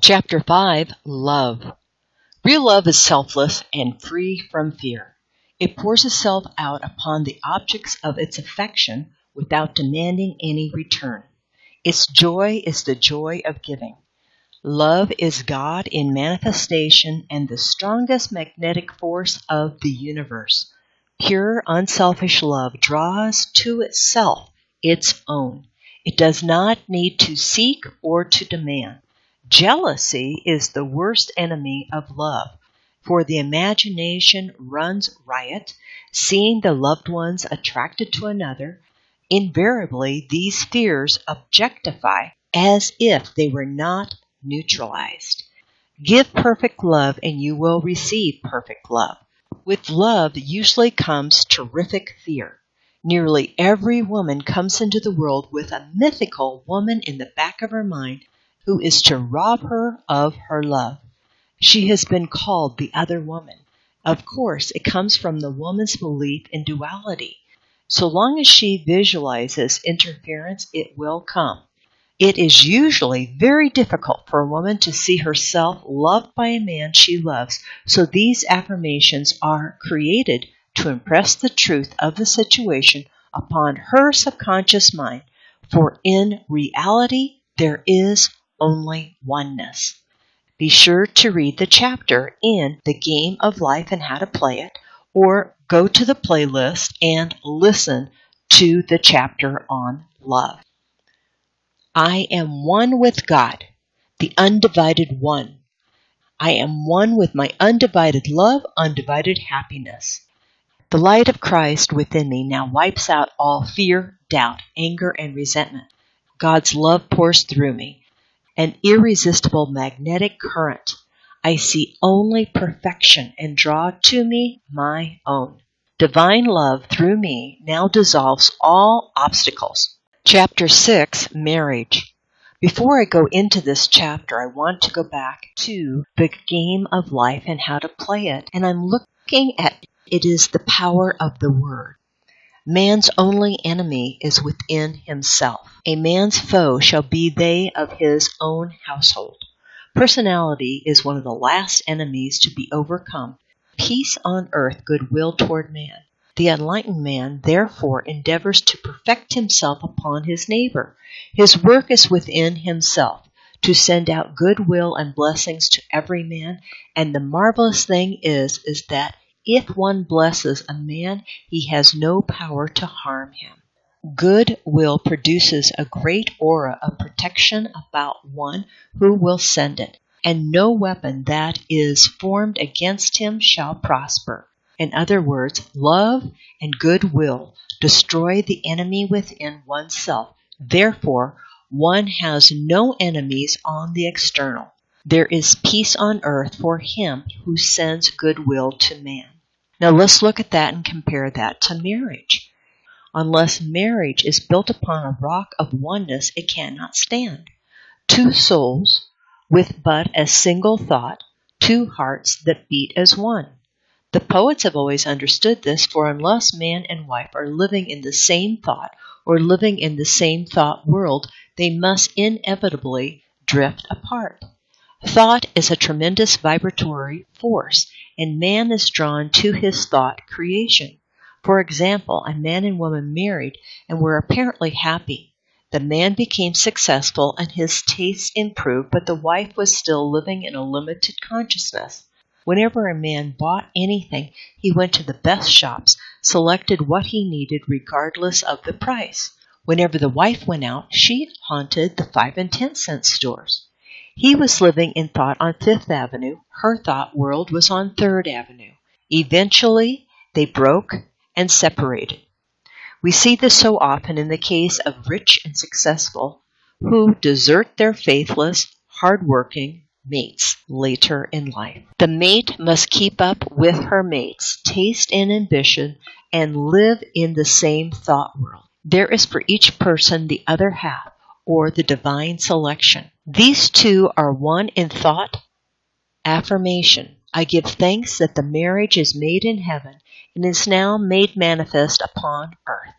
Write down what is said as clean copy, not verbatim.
Chapter 5, Love. Real love is selfless and free from fear. It pours itself out upon the objects of its affection without demanding any return. Its joy is the joy of giving. Love is God in manifestation and the strongest magnetic force of the universe. Pure, unselfish love draws to itself its own. It does not need to seek or to demand. Jealousy is the worst enemy of love, for the imagination runs riot, seeing the loved ones attracted to another. Invariably, these fears objectify as if they were not neutralized. Give perfect love and you will receive perfect love. With love usually comes terrific fear. Nearly every woman comes into the world with a mythical woman in the back of her mind who is to rob her of her love. She has been called the other woman. Of course, it comes from the woman's belief in duality. So long as she visualizes interference, it will come. It is usually very difficult for a woman to see herself loved by a man she loves, so these affirmations are created to impress the truth of the situation upon her subconscious mind, for in reality there is only oneness. Be sure to read the chapter in The Game of Life and How to Play It, or go to the playlist and listen to the chapter on love. I am one with God, the undivided one. I am one with my undivided love, undivided happiness. The light of Christ within me now wipes out all fear, doubt, anger, and resentment. God's love pours through me. An irresistible magnetic current. I see only perfection and draw to me my own. Divine love through me now dissolves all obstacles. Chapter 6, Marriage. Before I go into this chapter, I want to go back to the game of life and how to play it. And I'm looking at it is the power of the word. Man's only enemy is within himself. A man's foe shall be they of his own household. Personality is one of the last enemies to be overcome. Peace on earth, goodwill toward man. The enlightened man, therefore, endeavors to perfect himself upon his neighbor. His work is within himself, to send out goodwill and blessings to every man. And the marvelous thing is that if one blesses a man, he has no power to harm him. Goodwill produces a great aura of protection about one who will send it, and no weapon that is formed against him shall prosper. In other words, love and goodwill destroy the enemy within oneself. Therefore, one has no enemies on the external. There is peace on earth for him who sends goodwill to man. Now let's look at that and compare that to marriage. Unless marriage is built upon a rock of oneness, it cannot stand. Two souls with but a single thought, two hearts that beat as one. The poets have always understood this, for unless man and wife are living in the same thought or living in the same thought world, they must inevitably drift apart. Thought is a tremendous vibratory force, and man is drawn to his thought creation. For example, a man and woman married and were apparently happy. The man became successful and his tastes improved, but the wife was still living in a limited consciousness. Whenever a man bought anything, he went to the best shops, selected what he needed regardless of the price. Whenever the wife went out, she haunted the 5 and 10 cent stores. He was living in thought on 5th Avenue. Her thought world was on 3rd Avenue. Eventually, they broke and separated. We see this so often in the case of rich and successful who desert their faithless, hard-working mates later in life. The mate must keep up with her mate's taste and ambition and live in the same thought world. There is for each person the other half, or the divine selection. These two are one in thought. Affirmation. I give thanks that the marriage is made in heaven and is now made manifest upon earth.